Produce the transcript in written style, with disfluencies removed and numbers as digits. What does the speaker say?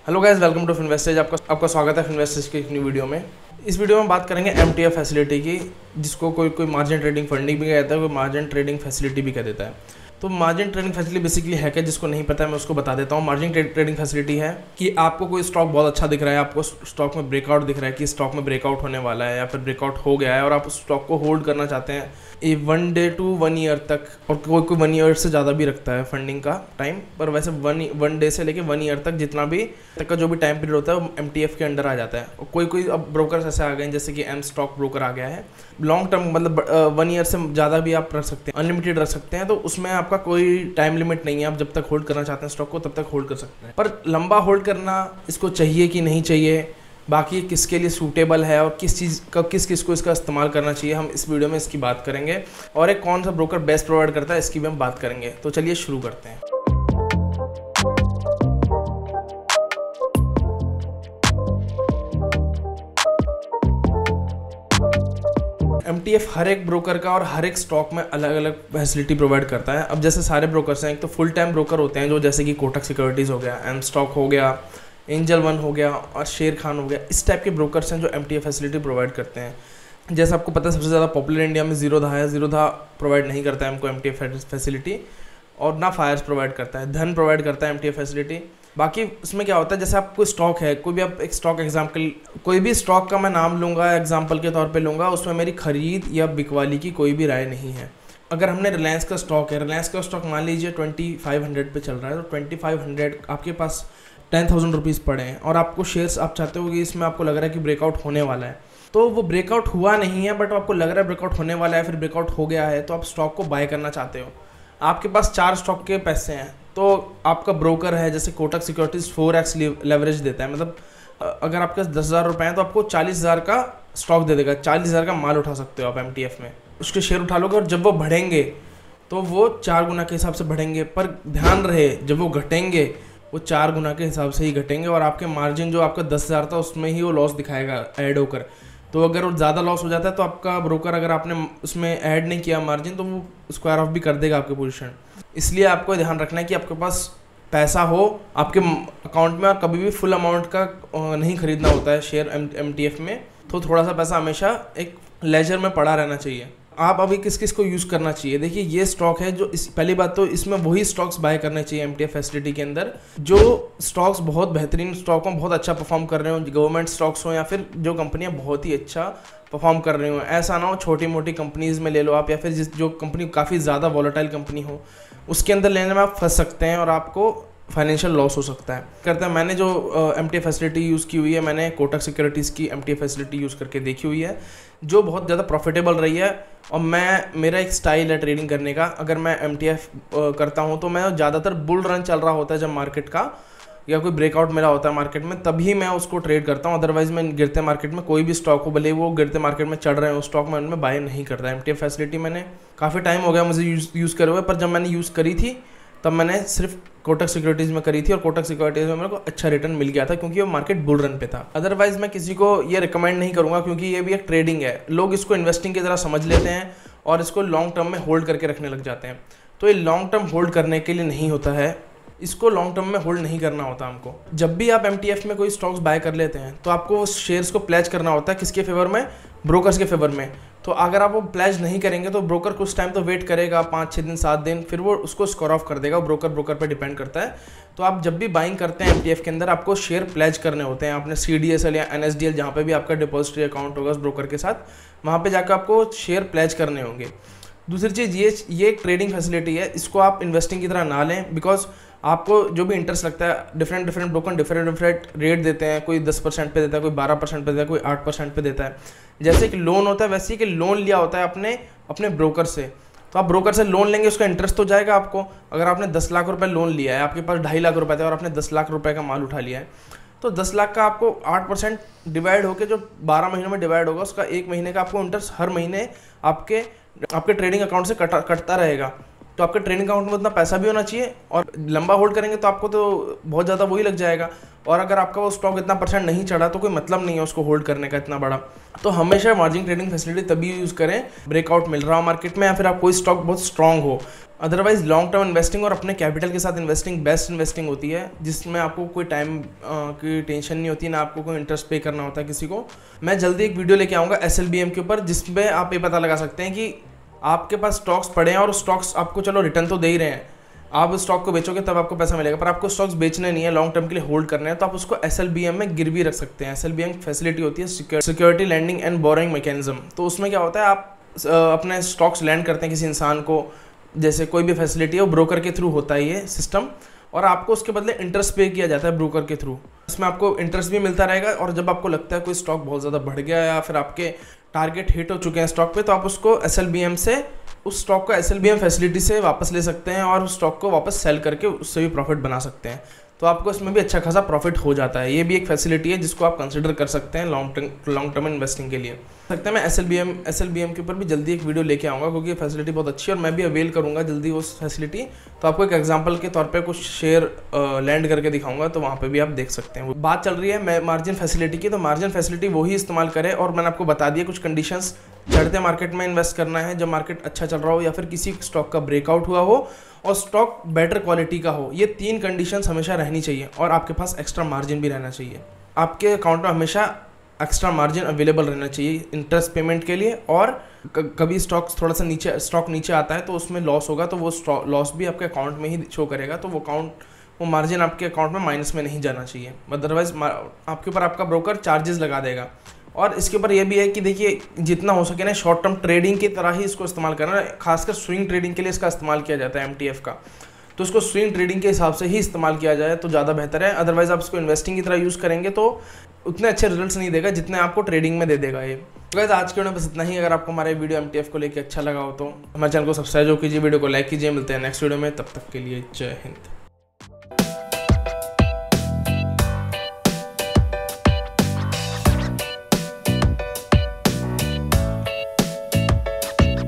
Hello guys, welcome to Finvestage. आपका स्वागत है फिनवेस्टेज की एक न्यू वीडियो में। इस वीडियो में बात करेंगे एमटीएफ फैसिलिटी की, जिसको कोई मार्जिन ट्रेडिंग फंडिंग भी कहता है, कोई मार्जिन ट्रेडिंग फैसिलिटी भी कह देता है। तो मार्जिन ट्रेडिंग फैसिलिटी बेसिकली है क्या, जिसको नहीं पता है मैं उसको बता देता हूँ। मार्जिन ट्रेडिंग फैसिलिटी है कि आपको कोई स्टॉक बहुत अच्छा दिख रहा है, आपको स्टॉक में ब्रेकआउट दिख रहा है कि स्टॉक में ब्रेकआउट होने वाला है या फिर ब्रेकआउट हो गया है और आप उस स्टॉक को होल्ड करना चाहते हैं 1 डे टू 1 ईयर तक, और कोई 1 ईयर से ज़्यादा भी रखता है फंडिंग का टाइम, पर वैसे 1 डे से लेके 1 ईयर तक जितना भी तक का जो भी टाइम पीरियड होता है वो एमटीएफ के अंडर आ जाता है। और कोई अब ब्रोकर्स ऐसे आ गए हैं जैसे कि एम स्टॉक ब्रोकर आ गया है। लॉन्ग टर्म मतलब 1 ईयर से ज़्यादा भी आप रख सकते हैं, अनलिमिटेड रख सकते हैं, तो उसमें आपका कोई टाइम लिमिट नहीं है। आप जब तक होल्ड करना चाहते हैं स्टॉक को तब तक होल्ड कर सकते हैं। पर लंबा होल्ड करना इसको चाहिए कि नहीं चाहिए, बाकी किसके लिए सूटेबल है और किस चीज़ का किस को इसका इस्तेमाल करना चाहिए, हम इस वीडियो में इसकी बात करेंगे। और एक कौन सा ब्रोकर बेस्ट प्रोवाइड करता है इसकी भी हम बात करेंगे। तो चलिए शुरू करते हैं। एमटीएफ हर एक ब्रोकर का और हर एक स्टॉक में अलग अलग फैसिलिटी प्रोवाइड करता है। अब जैसे सारे ब्रोकर्स हैं, एक तो फुल टाइम ब्रोकर होते हैं जो जैसे कि कोटक सिक्योरिटीज़ हो गया, एम स्टॉक हो गया, एंजल वन हो गया और शेर खान हो गया। इस टाइप के ब्रोकर्स हैं जो एमटीएफ फैसिलिटी प्रोवाइड करते हैं। जैसे आपको पता है सबसे ज़्यादा पॉपुलर इंडिया में ज़ीरोधा है। ज़ीरोधा प्रोवाइड नहीं करता है हमको एमटीएफ फैसिलिटी, और ना फायर्स प्रोवाइड करता है। धन प्रोवाइड करता है एमटीएफ फैसिलिटी। बाकी उसमें क्या होता है, जैसे आप कोई स्टॉक है, कोई भी आप एक स्टॉक एग्जाम्पल, कोई भी स्टॉक का मैं नाम लूँगा एग्जाम्पल के तौर पे लूँगा, उसमें मेरी खरीद या बिकवाली की कोई भी राय नहीं है। अगर हमने रिलायंस का स्टॉक है, रिलायंस का स्टॉक मान लीजिए 2500 पे चल रहा है, तो 2500 आपके पास 10,000 रुपीज़ पड़े हैं और आपको शेयर्स आप चाहते हो कि इसमें आपको लग रहा है कि ब्रेकआउट होने वाला है, तो वो ब्रेकआउट हुआ नहीं है बट आपको लग रहा है ब्रेकआउट होने वाला है, फिर ब्रेकआउट हो गया है, तो आप स्टॉक को बाय करना चाहते हो। आपके पास 4 स्टॉक के पैसे हैं, तो आपका ब्रोकर है जैसे कोटक सिक्योरिटीज़ 4x लेवरेज देता है। मतलब अगर आपके पास 10,000 रुपये हैं तो आपको 40,000 का स्टॉक दे देगा। 40,000 का माल उठा सकते हो आप एमटीएफ में, उसके शेयर उठा लोगे और जब वो बढ़ेंगे तो वो 4 गुना के हिसाब से बढ़ेंगे। पर ध्यान रहे, जब वो घटेंगे वो 4 गुना के हिसाब से ही घटेंगे और आपके मार्जिन जो आपका 10,000 था उसमें ही वो लॉस दिखाएगा ऐड होकर। तो अगर वो ज़्यादा लॉस हो जाता है तो आपका ब्रोकर, अगर आपने उसमें ऐड नहीं किया मार्जिन, तो वो स्क्वायर ऑफ भी कर देगा आपकी पोजीशन। इसलिए आपको ध्यान रखना है कि आपके पास पैसा हो आपके अकाउंट में, और कभी भी फुल अमाउंट का नहीं खरीदना होता है शेयर एमटीएफ में। तो थोड़ा सा पैसा हमेशा एक लेजर में पड़ा रहना चाहिए। आप अभी किस किस को यूज़ करना चाहिए, देखिए ये स्टॉक है जो पहली बात तो इसमें वही स्टॉक्स बाय करने चाहिए एमटीएफ फैसिलिटी के अंदर जो स्टॉक्स बहुत बेहतरीन स्टॉक हों, बहुत अच्छा परफॉर्म कर रहे हो, गवर्नमेंट स्टॉक्स हों या फिर जो कंपनियां बहुत ही अच्छा परफॉर्म कर रही हो। ऐसा ना हो छोटी मोटी कंपनीज़ में ले लो आप, या फिर जो कंपनी काफ़ी ज़्यादा वॉलेटाइल कंपनी हो उसके अंदर लेने में आप फंस सकते हैं और आपको फाइनेंशियल लॉस हो सकता है। करते हैं, मैंने जो एमटीएफ फैसिलिटी यूज़ की हुई है, मैंने कोटक सिक्योरिटीज़ की एमटीएफ फैसिलिटी यूज़ करके देखी हुई है जो बहुत ज़्यादा प्रॉफिटेबल रही है। और मेरा एक स्टाइल है ट्रेडिंग करने का। अगर मैं एमटीएफ करता हूँ तो मैं ज़्यादातर बुल रन चल रहा होता है जब मार्केट का, या कोई ब्रेकआउट मेरा होता है मार्केट में, तभी मैं उसको ट्रेड करता हूँ। अदरवाइज मैं गिरते मार्केट में कोई भी स्टॉक हो, भले वो गिरते मार्केट में चढ़ रहे हैं, उस स्टॉक में उनमें बाय नहीं करता। एमटीएफ फैसिलिटी मैंने काफ़ी टाइम हो गया मुझे यूज़ करे हुए, पर जब मैंने यूज़ करी थी तब मैंने सिर्फ कोटक सिक्योरिटीज़ में करी थी और कोटक सिक्योरिटीज़ में मेरे को अच्छा रिटर्न मिल गया था क्योंकि वो मार्केट बुल रन पे था। अदरवाइज मैं किसी को ये रिकमेंड नहीं करूँगा क्योंकि ये भी एक ट्रेडिंग है। लोग इसको इन्वेस्टिंग की तरह समझ लेते हैं और इसको लॉन्ग टर्म में होल्ड करके रखने लग जाते हैं। तो ये लॉन्ग टर्म होल्ड करने के लिए नहीं होता है, इसको लॉन्ग टर्म में होल्ड नहीं करना होता हमको। जब भी आप एमटीएफ में कोई स्टॉक्स बाय कर लेते हैं तो आपको उस शेयर्स को प्लेज करना होता है, किसके फेवर में, ब्रोकर्स के फेवर में। तो अगर आप वो प्लेज नहीं करेंगे तो ब्रोकर कुछ टाइम तो वेट करेगा, 5-6 दिन 7 दिन, फिर वो उसको स्कोर ऑफ कर देगा। ब्रोकर पे डिपेंड करता है। तो आप जब भी बाइंग करते हैं एमटीएफ के अंदर आपको शेयर प्लेज करने होते हैं। आपने CDSL या NSDL जहाँ पे भी आपका डिपॉजिटरी अकाउंट होगा उस ब्रोकर के साथ, वहाँ पे जाकर आपको शेयर प्लेज करने होंगे। दूसरी चीज़ ये एक ट्रेडिंग फैसिलिटी है, इसको आप इन्वेस्टिंग की तरह ना लें, बिकॉज आपको जो भी इंटरेस्ट लगता है, डिफरेंट ब्रोकर डिफरेंट रेट देते हैं। कोई 10% पे देता है, कोई 12% पे देता है, कोई 8% पे देता है। जैसे कि लोन होता है वैसे ही कि लोन लिया होता है अपने ब्रोकर से, तो आप ब्रोकर से लोन लेंगे उसका इंटरेस्ट तो जाएगा आपको। अगर आपने 10 लाख रुपए लोन लिया है, आपके पास 2.5 लाख रुपए थे और आपने 10 लाख रुपए का माल उठा लिया है, तो 10 लाख का आपको 8% डिवाइड होकर जो 12 महीनों में डिवाइड होगा, उसका 1 महीने का आपको इंटरेस्ट हर महीने आपके ट्रेडिंग अकाउंट से कटता रहेगा। तो आपके ट्रेडिंग अकाउंट में उतना पैसा भी होना चाहिए, और लंबा होल्ड करेंगे तो आपको तो बहुत ज़्यादा वही लग जाएगा। और अगर आपका वो स्टॉक इतना % नहीं चढ़ा तो कोई मतलब नहीं है उसको होल्ड करने का इतना बड़ा। तो हमेशा मार्जिन ट्रेडिंग फैसिलिटी तभी यूज़ करें ब्रेकआउट मिल रहा हो मार्केट में, या फिर आप कोई स्टॉक बहुत स्ट्रांग हो। अदरवाइज लॉन्ग टर्म इन्वेस्टिंग और अपने कैपिटल के साथ इन्वेस्टिंग बेस्ट इन्वेस्टिंग होती है, जिसमें आपको कोई टाइम की टेंशन नहीं होती, ना आपको कोई इंटरेस्ट पे करना होता है किसी को। मैं जल्दी एक वीडियो लेके आऊँगा SLBM के ऊपर, जिसमें आप ये पता लगा सकते हैं कि आपके पास स्टॉक्स पड़े हैं और स्टॉक्स आपको चलो रिटर्न तो दे ही रहे हैं, आप स्टॉक को बेचोगे तब आपको पैसा मिलेगा, पर आपको स्टॉक्स बेचने नहीं है, लॉन्ग टर्म के लिए होल्ड करने हैं, तो आप उसको SLBM में गिरवी रख सकते हैं। SLBM फैसिलिटी होती है security lending and borrowing mechanism. तो उसमें क्या होता है, आप अपने स्टॉक्स लैंड करते हैं किसी इंसान को, जैसे कोई भी फैसिलिटी है वो ब्रोकर के थ्रू होता है ये सिस्टम, और आपको उसके बदले इंटरेस्ट पे किया जाता है ब्रोकर के थ्रू। इसमें आपको इंटरेस्ट भी मिलता रहेगा, और जब आपको लगता है कोई स्टॉक बहुत ज़्यादा बढ़ गया या फिर आपके टारगेट हिट हो चुके हैं स्टॉक पे, तो आप उसको SLBM से, उस स्टॉक को SLBM फैसिलिटी से वापस ले सकते हैं और उस स्टॉक को वापस सेल करके उससे भी प्रॉफिट बना सकते हैं। तो आपको इसमें भी अच्छा खासा प्रॉफिट हो जाता है। ये भी एक फैसिलिटी है जिसको आप कंसिडर कर सकते हैं लॉन्ग टर्म इन्वेस्टिंग के लिए। सकते हैं मैं SLBM के ऊपर भी जल्दी एक वीडियो लेके आऊँगा, क्योंकि फैसिलिटी बहुत अच्छी है और मैं भी अवेल करूँगा जल्दी उस फैसिलिटी। तो आपको एक एग्जांपल के तौर पे कुछ शेयर लैंड करके दिखाऊंगा, तो वहाँ पे भी आप देख सकते हैं। बात चल रही है मार्जिन फैसिलिटी की, तो मार्जिन फैसिलिटी वही इस्तेमाल करें, और मैंने आपको बता दिया कुछ कंडीशंस। चढ़ते मार्केट में इन्वेस्ट करना है जब मार्केट अच्छा चल रहा हो, या फिर किसी स्टॉक का ब्रेकआउट हुआ हो और स्टॉक बेटर क्वालिटी का हो। ये 3 कंडीशंस हमेशा रहनी चाहिए, और आपके पास एक्स्ट्रा मार्जिन भी रहना चाहिए। आपके अकाउंट में हमेशा एक्स्ट्रा मार्जिन अवेलेबल रहना चाहिए इंटरेस्ट पेमेंट के लिए, और कभी स्टॉक थोड़ा सा नीचे आता है तो उसमें लॉस होगा, तो वो लॉस भी आपके अकाउंट में ही शो करेगा, तो वो मार्जिन आपके अकाउंट में माइनस में नहीं जाना चाहिए, अदरवाइज आपके ऊपर आपका ब्रोकर चार्जेस लगा देगा। और इसके ऊपर ये भी है कि देखिए, जितना हो सके ना शॉर्ट टर्म ट्रेडिंग की तरह ही इसको इस्तेमाल करना, खासकर स्विंग ट्रेडिंग के लिए इसका इस्तेमाल किया जाता है MTF का, तो इसको स्विंग ट्रेडिंग के हिसाब से ही इस्तेमाल किया जाए तो ज़्यादा बेहतर है। अदरवाइज आप इसको इन्वेस्टिंग की तरह यूज़ करेंगे तो उतने अच्छे रिजल्ट्स नहीं देगा जितने आपको ट्रेडिंग में दे देगा ये। तो गाइस आज के वीडियो में बस इतना ही। अगर आपको हमारे वीडियो MTF को लेकर अच्छा लगा हो तो हमारे चैनल को सब्सक्राइब कीजिए, वीडियो को लाइक कीजिए। मिलते हैं नेक्स्ट वीडियो में, तब तक के लिए जय हिंद।